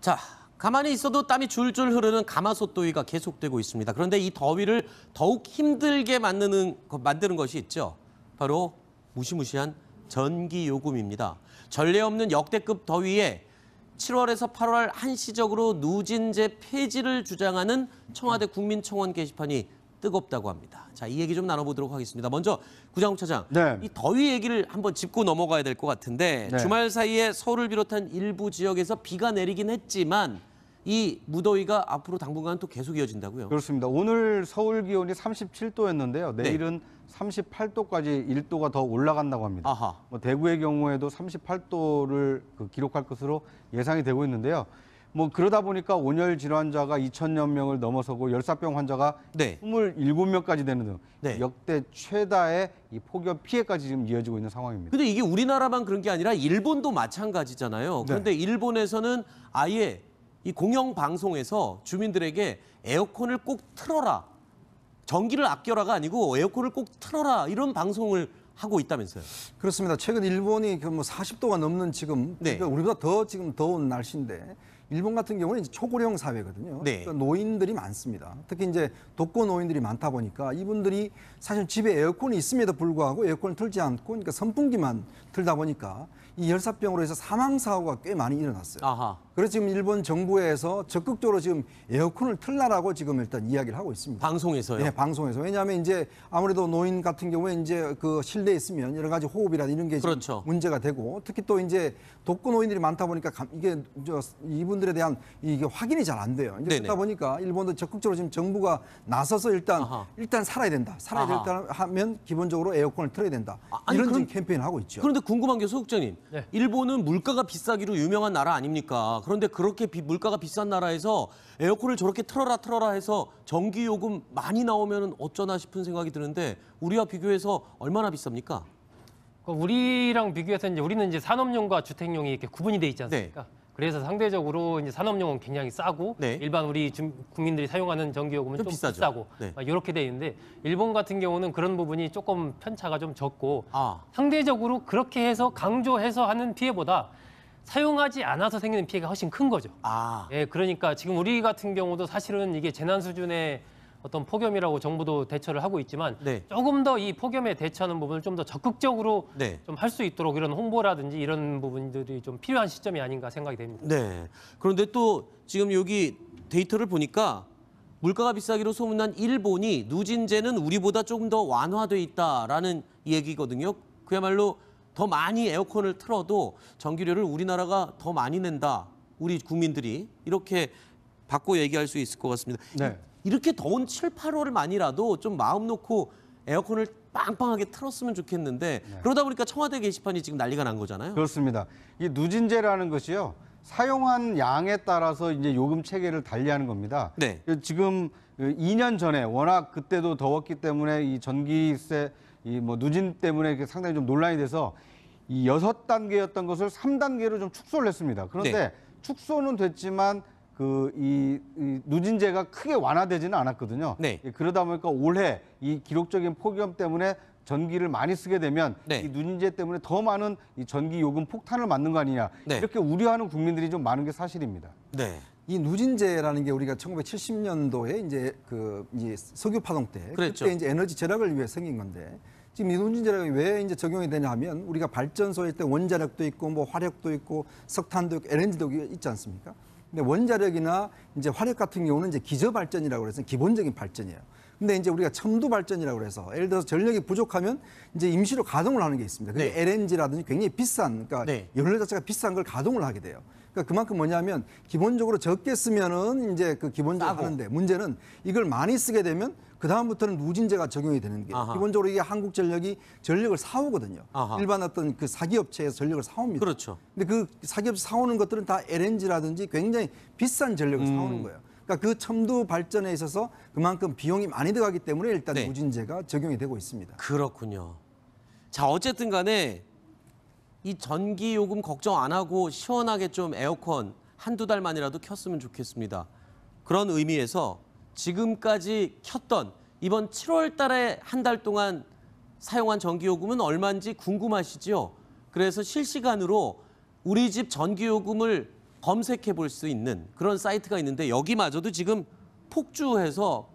자, 가만히 있어도 땀이 줄줄 흐르는 가마솥 더위가 계속되고 있습니다. 그런데 이 더위를 더욱 힘들게 만드는 것이 있죠. 바로 무시무시한 전기요금입니다. 전례 없는 역대급 더위에 7월에서 8월 한시적으로 누진제 폐지를 주장하는 청와대 국민청원 게시판이 뜨겁다고 합니다. 자, 이 얘기 좀 나눠보도록 하겠습니다. 먼저 구장욱 차장, 네. 이 더위 얘기를 한번 짚고 넘어가야 될 것 같은데 네. 주말 사이에 서울을 비롯한 일부 지역에서 비가 내리긴 했지만 이 무더위가 앞으로 당분간 또 계속 이어진다고요? 그렇습니다. 오늘 서울 기온이 37도였는데요. 내일은 38도까지 1도가 더 올라간다고 합니다. 아하. 대구의 경우에도 38도를 기록할 것으로 예상이 되고 있는데요. 그러다 보니까 온열 질환자가 2,000여 명을 넘어서고 열사병 환자가 네. 27명까지 되는 등 네. 역대 최다의 이 폭염 피해까지 지금 이어지고 있는 상황입니다. 근데 이게 우리나라만 그런 게 아니라 일본도 마찬가지잖아요. 그런데 일본에서는 아예 이 공영방송에서 주민들에게 에어컨을 꼭 틀어라. 전기를 아껴라가 아니고 에어컨을 꼭 틀어라. 이런 방송을 하고 있다면서요. 그렇습니다. 최근 일본이 40도가 넘는 지금 그러니까 우리보다 더 지금 더운 날씨인데 일본 같은 경우는 이제 초고령 사회거든요. 네. 그러니까 노인들이 많습니다. 특히 이제 독거 노인들이 많다 보니까 이분들이 사실 집에 에어컨이 있음에도 불구하고 에어컨을 틀지 않고 그러니까 선풍기만 틀다 보니까 이 열사병으로 해서 사망 사고가 꽤 많이 일어났어요. 아하. 그래서 지금 일본 정부에서 적극적으로 지금 에어컨을 틀라라고 지금 일단 이야기를 하고 있습니다. 방송에서요? 네, 방송에서. 왜냐하면 이제 아무래도 노인 같은 경우에 이제 그 실내에 있으면 여러 가지 호흡이라든지 이런 게 그렇죠. 문제가 되고 특히 또 이제 독거 노인들이 많다 보니까 이게 이분들에 대한 이게 확인이 잘 안 돼요. 이제 그러다 보니까 일본도 적극적으로 지금 정부가 나서서 일단 살아야 된다. 살아야 된다 하면 기본적으로 에어컨을 틀어야 된다. 이런 지금 캠페인을 하고 있죠. 그런데 궁금한 게 소국장님, 일본은 물가가 비싸기로 유명한 나라 아닙니까? 그런데 그렇게 물가가 비싼 나라에서 에어컨을 저렇게 틀어라 해서 전기요금 많이 나오면 어쩌나 싶은 생각이 드는데 우리와 비교해서 얼마나 비쌉니까? 우리랑 비교해서 이제 우리는 이제 산업용과 주택용이 이렇게 구분이 돼 있지 않습니까? 그래서 상대적으로 이제 산업용은 굉장히 싸고 일반 우리 국민들이 사용하는 전기요금은 좀 비싸고 이렇게 돼 있는데 일본 같은 경우는 그런 부분이 조금 편차가 좀 적고 상대적으로 그렇게 해서 강조해서 하는 피해보다 사용하지 않아서 생기는 피해가 훨씬 큰 거죠. 예, 그러니까 지금 우리 같은 경우도 사실은 이게 재난 수준의 어떤 폭염이라고 정부도 대처를 하고 있지만 조금 더 이 폭염에 대처하는 부분을 좀 더 적극적으로 좀 할 수 있도록 이런 홍보라든지 이런 부분들이 좀 필요한 시점이 아닌가 생각이 됩니다. 네. 그런데 또 지금 여기 데이터를 보니까 물가가 비싸기로 소문난 일본이 누진제는 우리보다 조금 더 완화돼 있다라는 얘기거든요. 그야말로 더 많이 에어컨을 틀어도 전기료를 우리나라가 더 많이 낸다. 우리 국민들이 이렇게 바꿔 얘기할 수 있을 것 같습니다. 이렇게 더운 7, 8월만이라도 좀 마음 놓고 에어컨을 빵빵하게 틀었으면 좋겠는데 그러다 보니까 청와대 게시판이 지금 난리가 난 거잖아요. 그렇습니다. 이 누진제라는 것이요. 사용한 양에 따라서 이제 요금 체계를 달리하는 겁니다. 지금 2년 전에 워낙 그때도 더웠기 때문에 이 전기세 누진 때문에 상당히 좀 논란이 돼서 이 6단계였던 것을 3단계로 좀 축소를 했습니다. 그런데 축소는 됐지만 이 누진제가 크게 완화되지는 않았거든요. 그러다 보니까 올해 이 기록적인 폭염 때문에 전기를 많이 쓰게 되면 이 누진제 때문에 더 많은 이 전기 요금 폭탄을 맞는 거 아니냐 이렇게 우려하는 국민들이 좀 많은 게 사실입니다. 이 누진제라는 게 우리가 1970년도에 이제 이제 석유 파동 때 그때 이제 에너지 절약을 위해 생긴 건데 지금 이 누진제가 왜 이제 적용이 되냐 하면 우리가 발전소에 때 원자력도 있고 화력도 있고 석탄도 있고 LNG도 있지 않습니까? 근데 원자력이나 이제 화력 같은 경우는 이제 기저 발전이라고 해서 기본적인 발전이에요. 근데 이제 우리가 첨두 발전이라고 해서 예를 들어서 전력이 부족하면 이제 임시로 가동을 하는 게 있습니다. 그게 LNG라든지 굉장히 비싼, 그러니까 연료 자체가 비싼 걸 가동을 하게 돼요. 그러니까 그만큼 뭐냐면 기본적으로 적게 쓰면은 이제 기본적으로 하는데 문제는 이걸 많이 쓰게 되면 그 다음부터는 누진제가 적용이 되는 게 기본적으로 이게 한국전력이 전력을 사오거든요. 일반 어떤 사기업체에서 전력을 사옵니다. 근데 그 사기업체 사오는 것들은 다 LNG라든지 굉장히 비싼 전력을 사오는 거예요. 그러니까 그 첨두 발전에 있어서 그만큼 비용이 많이 들어가기 때문에 일단 누진제가 적용이 되고 있습니다. 그렇군요. 자, 어쨌든 간에 이 전기요금 걱정 안 하고 시원하게 좀 에어컨 한두 달만이라도 켰으면 좋겠습니다. 그런 의미에서 지금까지 켰던 이번 7월 달에 한 달 동안 사용한 전기요금은 얼마인지 궁금하시죠? 그래서 실시간으로 우리 집 전기요금을 검색해 볼 수 있는 그런 사이트가 있는데 여기마저도 지금 폭주해서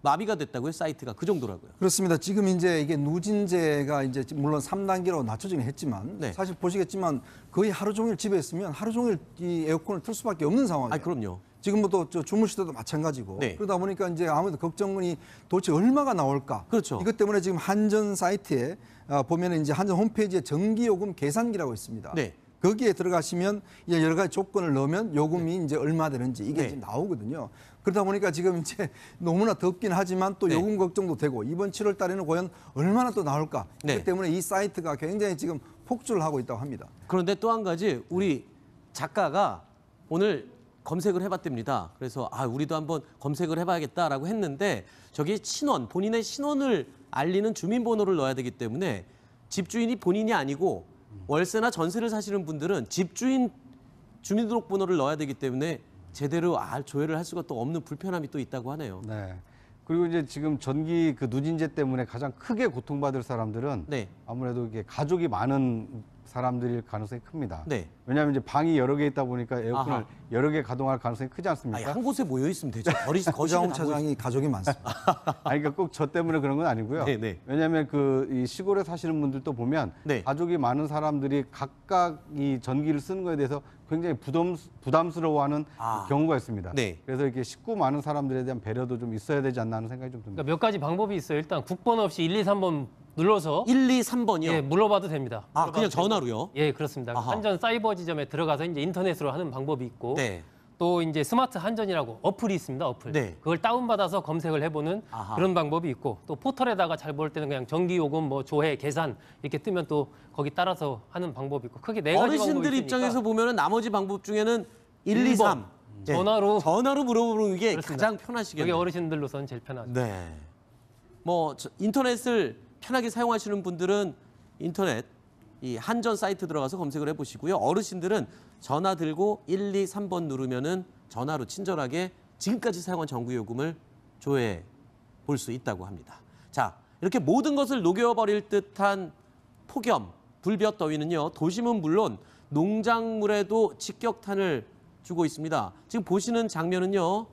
마비가 됐다고요, 사이트가. 그 정도라고요. 그렇습니다. 지금 이제 이게 누진제가 이제 물론 3단계로 낮춰지긴 했지만 네. 사실 보시겠지만 거의 하루 종일 집에 있으면 하루 종일 이 에어컨을 틀 수밖에 없는 상황이에요. 아, 그럼요. 지금부터 주무실 때도 마찬가지고 네. 그러다 보니까 이제 아무래도 걱정이 도대체 얼마가 나올까. 그렇죠. 이것 때문에 지금 한전 사이트에 보면은 이제 한전 홈페이지에 전기요금 계산기라고 있습니다. 네. 거기에 들어가시면 이제 여러 가지 조건을 넣으면 요금이 이제 얼마 되는지 이게 네. 이제 나오거든요. 그러다 보니까 지금 이제 너무나 덥긴 하지만 또 네. 요금 걱정도 되고 이번 7월 달에는 과연 얼마나 또 나올까. 네. 그렇기 때문에 이 사이트가 굉장히 지금 폭주를 하고 있다고 합니다. 그런데 또 한 가지 우리 작가가 오늘 검색을 해봤답니다. 그래서 우리도 한번 검색을 해봐야겠다라고 했는데 저기 신원, 본인의 신원을 알리는 주민번호를 넣어야 되기 때문에 집주인이 본인이 아니고 월세나 전세를 사시는 분들은 집주인 주민등록번호를 넣어야 되기 때문에 제대로 조회를 할 수가 또 없는 불편함이 또 있다고 하네요. 네. 그리고 이제 지금 전기 그 누진제 때문에 가장 크게 고통받을 사람들은 네. 아무래도 이게 가족이 많은 사람들일 가능성이 큽니다. 네. 왜냐하면 이제 방이 여러 개 있다 보니까 에어컨을 아하. 여러 개 가동할 가능성이 크지 않습니까? 한 곳에 모여 있으면 되죠. 구자홍 차장이 가족이 많습니다. 아니, 그러니까 꼭 저 때문에 그런 건 아니고요. 네, 네. 왜냐하면 이 시골에 사시는 분들도 보면 네. 가족이 많은 사람들이 각각 이 전기를 쓰는 거에 대해서 굉장히 부담스러워하는 경우가 있습니다. 네. 그래서 이렇게 식구 많은 사람들에 대한 배려도 좀 있어야 되지 않나 하는 생각이 좀 듭니다. 그러니까 몇 가지 방법이 있어요. 일단 국번 없이 1, 2, 3번 눌러서 1, 2, 3번이요? 예, 물어봐도 됩니다. 그냥 물어봐도 전화로요? 예, 그렇습니다. 아하. 한전 사이버 지점에 들어가서 이제 인터넷으로 하는 방법이 있고 네. 또 이제 스마트 한전이라고 어플이 있습니다. 어플. 네. 그걸 다운받아서 검색을 해보는 아하. 그런 방법이 있고 또 포털에다가 잘 볼 때는 그냥 전기요금 뭐 조회 계산 이렇게 뜨면 또 거기 따라서 하는 방법이 있고 크게 네 가지 방법이 어르신들 있으니까 입장에서 보면은 나머지 방법 중에는 1, 2, 3. 네. 전화로 물어보는 게 그렇습니다. 가장 그게 편하시겠네요. 어르신들로서는 제일 편하죠. 네. 인터넷을 편하게 사용하시는 분들은 인터넷 이 한전 사이트 들어가서 검색을 해보시고요. 어르신들은 전화 들고 1, 2, 3번 누르면은 전화로 친절하게 지금까지 사용한 전기요금을 조회해 볼 수 있다고 합니다. 자, 이렇게 모든 것을 녹여버릴 듯한 폭염, 불볕 더위는요. 도심은 물론 농작물에도 직격탄을 주고 있습니다. 지금 보시는 장면은요.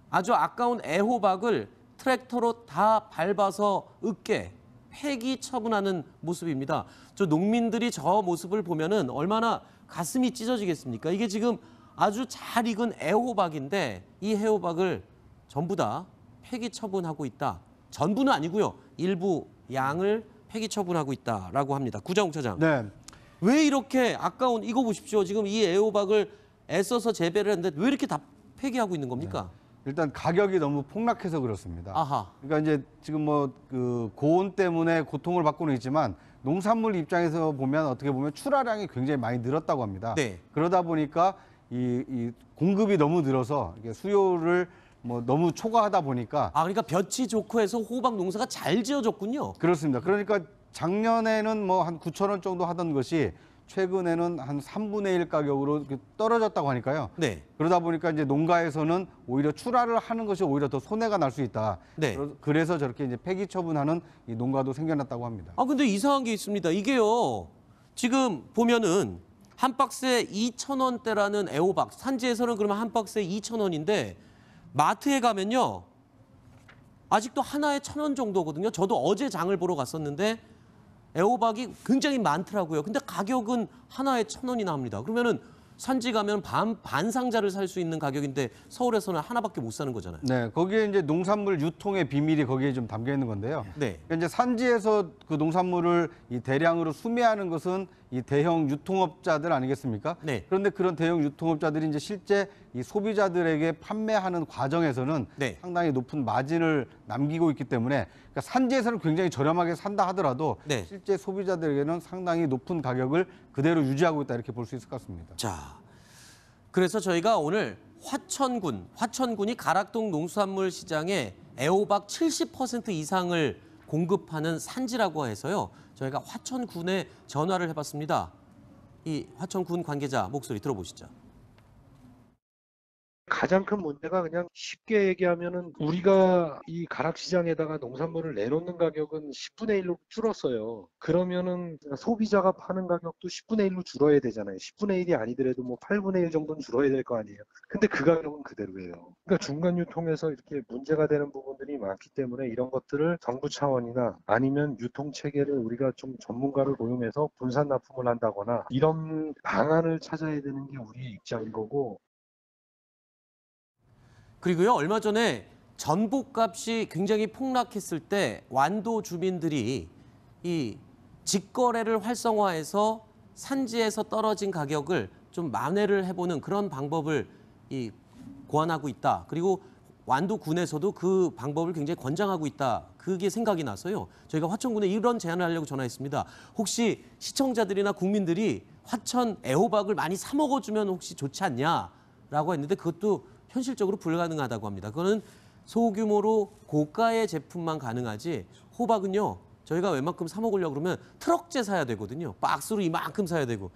아주 아까운 애호박을 트랙터로 다 밟아서 으깨 폐기 처분하는 모습입니다. 저 농민들이 저 모습을 보면은 얼마나 가슴이 찢어지겠습니까? 이게 지금 아주 잘 익은 애호박인데 이 애호박을 전부 다 폐기 처분하고 있다. 전부는 아니고요. 일부 양을 폐기 처분하고 있다라고 합니다. 구자홍 차장. 네. 왜 이렇게 아까운 이거 보십시오. 지금 이 애호박을 애써서 재배를 했는데 왜 이렇게 다 폐기하고 있는 겁니까? 일단 가격이 너무 폭락해서 그렇습니다. 아하. 그러니까 이제 지금 그 고온 때문에 고통을 받고는 있지만 농산물 입장에서 보면 어떻게 보면 출하량이 굉장히 많이 늘었다고 합니다. 네. 그러다 보니까 이 공급이 너무 늘어서 이게 수요를 너무 초과하다 보니까 그러니까 볕이 좋고 해서 호박 농사가 잘 지어졌군요. 그렇습니다. 그러니까 작년에는 한 9천 원 정도 하던 것이 최근에는 한 3분의 1 가격으로 떨어졌다고 하니까요. 네. 그러다 보니까 이제 농가에서는 오히려 출하를 하는 것이 오히려 더 손해가 날 수 있다. 네. 그래서 저렇게 이제 폐기 처분하는 이 농가도 생겨났다고 합니다. 근데 이상한 게 있습니다. 이게요. 지금 보면은 한 박스에 2,000원대라는 애호박. 산지에서는 그러면 한 박스에 2,000원인데 마트에 가면요. 아직도 하나에 1,000원 정도거든요. 저도 어제 장을 보러 갔었는데 애호박이 굉장히 많더라고요. 근데 가격은 하나에 1,000원이나 합니다. 그러면은 산지 가면 반 상자를 살 수 있는 가격인데 서울에서는 하나밖에 못 사는 거잖아요. 네, 거기에 이제 농산물 유통의 비밀이 거기에 좀 담겨 있는 건데요. 네. 그러니까 이제 산지에서 그 농산물을 이 대량으로 수매하는 것은 이 대형 유통업자들 아니겠습니까? 네. 그런데 그런 대형 유통업자들이 이제 실제 이 소비자들에게 판매하는 과정에서는 네. 상당히 높은 마진을 남기고 있기 때문에 그러니까 산지에서는 굉장히 저렴하게 산다 하더라도 네. 실제 소비자들에게는 상당히 높은 가격을 그대로 유지하고 있다 이렇게 볼 수 있을 것 같습니다. 자, 그래서 저희가 오늘 화천군이 가락동 농수산물 시장에 애호박 70% 이상을 공급하는 산지라고 해서요. 저희가 화천군에 전화를 해봤습니다. 이 화천군 관계자 목소리 들어보시죠. 가장 큰 문제가 그냥 쉽게 얘기하면은 우리가 이 가락시장에다가 농산물을 내놓는 가격은 10분의 1로 줄었어요. 그러면은 소비자가 파는 가격도 10분의 1로 줄어야 되잖아요. 10분의 1이 아니더라도 뭐 8분의 1 정도는 줄어야 될 거 아니에요. 근데 그 가격은 그대로예요. 그러니까 중간 유통에서 이렇게 문제가 되는 부분들이 많기 때문에 이런 것들을 정부 차원이나 아니면 유통 체계를 우리가 좀 전문가를 고용해서 분산 납품을 한다거나 이런 방안을 찾아야 되는 게 우리의 입장인 거고. 그리고요, 얼마 전에 전복값이 굉장히 폭락했을 때 완도 주민들이 이 직거래를 활성화해서 산지에서 떨어진 가격을 좀 만회를 해보는 그런 방법을 고안하고 있다. 그리고 완도군에서도 그 방법을 굉장히 권장하고 있다. 그게 생각이 나서요. 저희가 화천군에 이런 제안을 하려고 전화했습니다. 혹시 시청자들이나 국민들이 화천 애호박을 많이 사 먹어주면 혹시 좋지 않냐라고 했는데 그것도 현실적으로 불가능하다고 합니다. 그거는 소규모로 고가의 제품만 가능하지 호박은요. 저희가 웬만큼 사 먹으려고 그러면 트럭째 사야 되거든요. 박스로 이만큼 사야 되고.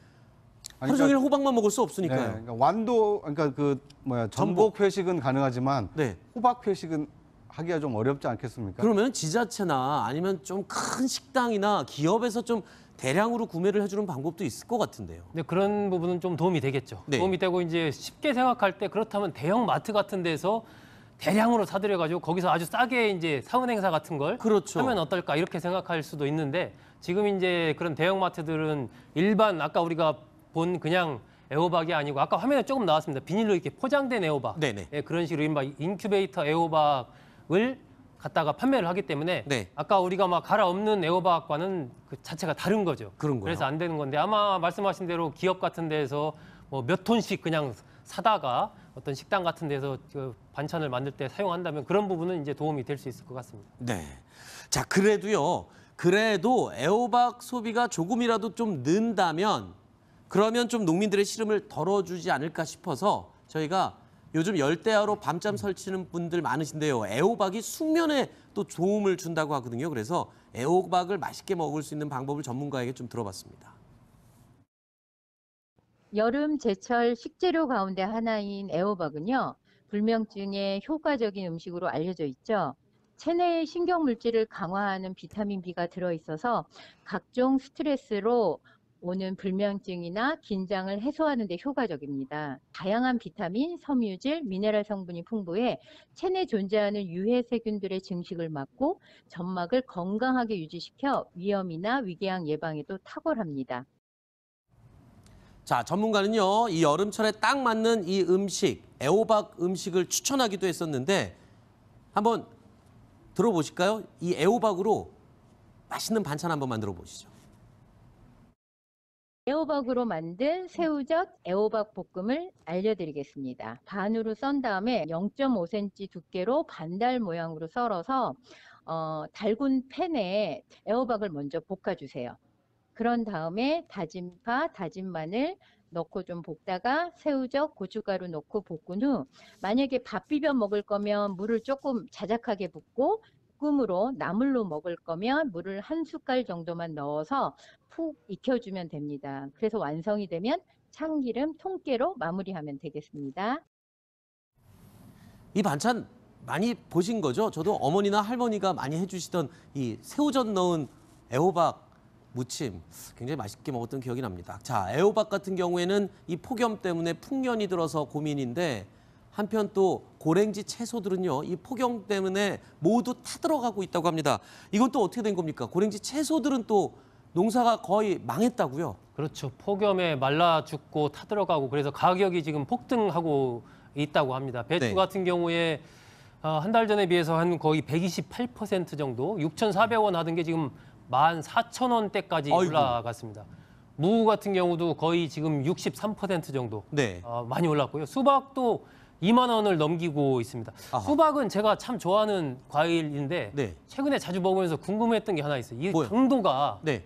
하루 종일 호박만 먹을 수 없으니까요. 네, 그러니까 완도 그러니까 전복 회식은 가능하지만 네. 호박 회식은 하기가 좀 어렵지 않겠습니까? 그러면 지자체나 아니면 좀 큰 식당이나 기업에서 좀 대량으로 구매를 해주는 방법도 있을 것 같은데요. 네, 그런 부분은 좀 도움이 되겠죠. 네. 도움이 되고 이제 쉽게 생각할 때 그렇다면 대형 마트 같은 데서 대량으로 사들여가지고 거기서 아주 싸게 이제 사은 행사 같은 걸 그렇죠. 하면 어떨까 이렇게 생각할 수도 있는데 지금 이제 그런 대형 마트들은 일반 아까 우리가 본 그냥 애호박이 아니고 아까 화면에 조금 나왔습니다. 비닐로 이렇게 포장된 애호박. 네네. 네, 그런 식으로 이른바 인큐베이터 애호박을 갖다가 판매를 하기 때문에 네. 아까 우리가 막 갈아 엎는 애호박과는 그 자체가 다른 거죠. 그런 거예요. 그래서 안 되는 건데 아마 말씀하신 대로 기업 같은 데서 뭐 몇 톤씩 그냥 사다가 어떤 식당 같은 데서 그 반찬을 만들 때 사용한다면 그런 부분은 이제 도움이 될 수 있을 것 같습니다. 네. 자, 그래도 애호박 소비가 조금이라도 좀 는다면 그러면 좀 농민들의 시름을 덜어주지 않을까 싶어서 저희가 요즘 열대야로 밤잠 설치는 분들 많으신데요. 애호박이 숙면에 또 도움을 준다고 하거든요. 그래서 애호박을 맛있게 먹을 수 있는 방법을 전문가에게 좀 들어봤습니다. 여름 제철 식재료 가운데 하나인 애호박은요. 불면증에 효과적인 음식으로 알려져 있죠. 체내의 신경물질을 강화하는 비타민 B가 들어있어서 각종 스트레스로 오는 불면증이나 긴장을 해소하는 데 효과적입니다. 다양한 비타민, 섬유질, 미네랄 성분이 풍부해 체내에 존재하는 유해 세균들의 증식을 막고 점막을 건강하게 유지시켜 위염이나 위궤양 예방에도 탁월합니다. 자, 전문가는요, 이 여름철에 딱 맞는 이 음식, 애호박 음식을 추천하기도 했었는데 한번 들어보실까요? 이 애호박으로 맛있는 반찬 한번 만들어 보시죠. 애호박으로 만든 새우젓 애호박 볶음을 알려드리겠습니다. 반으로 썬 다음에 0.5cm 두께로 반달 모양으로 썰어서 달군 팬에 애호박을 먼저 볶아주세요. 그런 다음에 다진 파, 다진 마늘 넣고 좀 볶다가 새우젓, 고춧가루 넣고 볶은 후 만약에 밥 비벼 먹을 거면 물을 조금 자작하게 붓고 볶음으로 나물로 먹을 거면 물을 1숟갈 정도만 넣어서 푹 익혀주면 됩니다. 그래서 완성이 되면 참기름, 통깨로 마무리하면 되겠습니다. 이 반찬 많이 보신 거죠? 저도 어머니나 할머니가 많이 해주시던 이 새우젓 넣은 애호박 무침 굉장히 맛있게 먹었던 기억이 납니다. 자, 애호박 같은 경우에는 이 폭염 때문에 풍년이 들어서 고민인데 한편 또 고랭지 채소들은요, 이 폭염 때문에 모두 타들어가고 있다고 합니다. 이건 또 어떻게 된 겁니까? 고랭지 채소들은 또 농사가 거의 망했다고요? 그렇죠. 폭염에 말라 죽고 타들어가고 그래서 가격이 지금 폭등하고 있다고 합니다. 배추 네. 같은 경우에 한 달 전에 비해서 한 거의 128% 정도, 6,400원 하던 게 지금 14,000원대까지 올라갔습니다. 무 같은 경우도 거의 지금 63% 정도 네. 많이 올랐고요. 수박도 2만 원을 넘기고 있습니다. 아하. 수박은 제가 참 좋아하는 과일인데 네. 최근에 자주 먹으면서 궁금했던 게 하나 있어요. 이 뭐요? 당도가 네.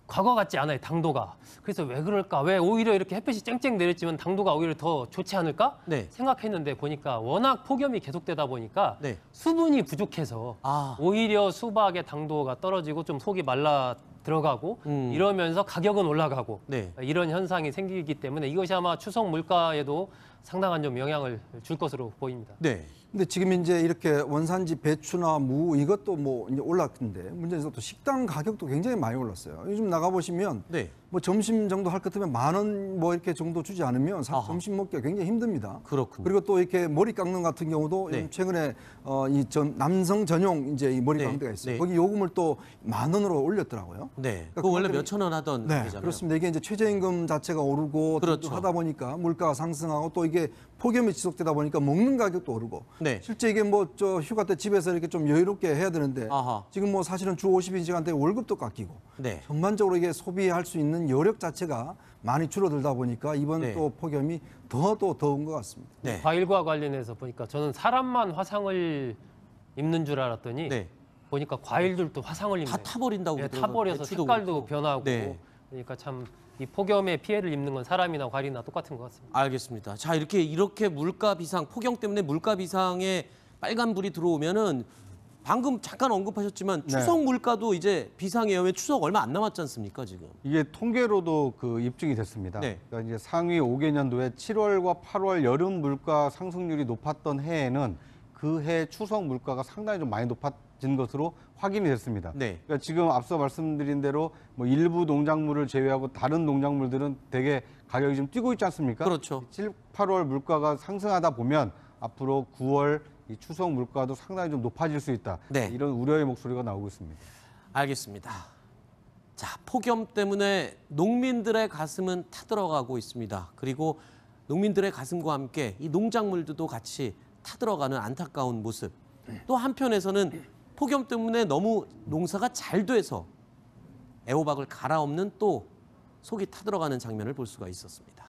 과거 같지 않아요, 당도가. 그래서 왜 그럴까? 왜 오히려 이렇게 햇빛이 쨍쨍 내렸지만 당도가 오히려 더 좋지 않을까? 네. 생각했는데 보니까 워낙 폭염이 계속되다 보니까 네. 수분이 부족해서 오히려 수박의 당도가 떨어지고 좀 속이 말라 들어가고 이러면서 가격은 올라가고 네. 이런 현상이 생기기 때문에 이것이 아마 추석 물가에도 상당한 좀 영향을 줄 것으로 보입니다. 네. 근데 지금 이제 이렇게 원산지 배추나 무 이것도 뭐 이제 올랐는데 문제는 또 식당 가격도 굉장히 많이 올랐어요. 요즘 나가 보시면 네. 뭐 점심 정도 할 것 같으면 10,000원 뭐 이렇게 정도 주지 않으면 아하. 점심 먹기가 굉장히 힘듭니다. 그렇군요. 그리고 또 이렇게 머리 깎는 같은 경우도 네. 최근에 남성 전용 이제 이 머리 네. 깎는 데가 있어요. 네. 거기 요금을 또 10,000원으로 올렸더라고요. 네. 그러니까 그거 원래 그만큼- 몇천 원 하던 네, 게잖아요. 그렇습니다. 이게 이제 최저임금 자체가 오르고 그렇죠. 또 하다 보니까 물가가 상승하고 또 이게 폭염이 지속되다 보니까 먹는 가격도 오르고 네. 실제 이게 뭐 저 휴가 때 집에서 이렇게 좀 여유롭게 해야 되는데 아하. 지금 뭐 사실은 주 50인 시간대 월급도 깎이고 네. 전반적으로 이게 소비할 수 있는 여력 자체가 많이 줄어들다 보니까 이번 네. 또 폭염이 더 더운 것 같습니다. 네. 과일과 관련해서 보니까 저는 사람만 화상을 입는 줄 알았더니 네. 보니까 과일들도 화상을 입네요. 다 타버린다고 네, 그러더라고요. 타버려서 배추도 색깔도 그렇고. 변하고 네. 그러니까 참 이 폭염에 피해를 입는 건 사람이나 과일이나 똑같은 것 같습니다. 알겠습니다. 자, 이렇게 물가 비상, 폭염 때문에 물가 비상에 빨간불이 들어오면은 방금 잠깐 언급하셨지만 네. 추석 물가도 이제 비상이에요. 왜 추석 얼마 안 남았지 않습니까, 지금? 이게 통계로도 그 입증이 됐습니다. 네. 그러니까 이제 상위 5개년도에 7월과 8월 여름 물가 상승률이 높았던 해에는 그 해 추석 물가가 상당히 좀 많이 높아진 것으로 확인이 됐습니다. 네. 그러니까 지금 앞서 말씀드린 대로 뭐 일부 농작물을 제외하고 다른 농작물들은 되게 가격이 좀 뛰고 있지 않습니까? 그렇죠. 7, 8월 물가가 상승하다 보면 앞으로 9월 이 추석 물가도 상당히 좀 높아질 수 있다. 네. 이런 우려의 목소리가 나오고 있습니다. 알겠습니다. 자, 폭염 때문에 농민들의 가슴은 타들어가고 있습니다. 그리고 농민들의 가슴과 함께 이 농작물들도 같이 타들어가는 안타까운 모습. 또 한편에서는 폭염 때문에 너무 농사가 잘 돼서 애호박을 갈아엎는 또 속이 타들어가는 장면을 볼 수가 있었습니다.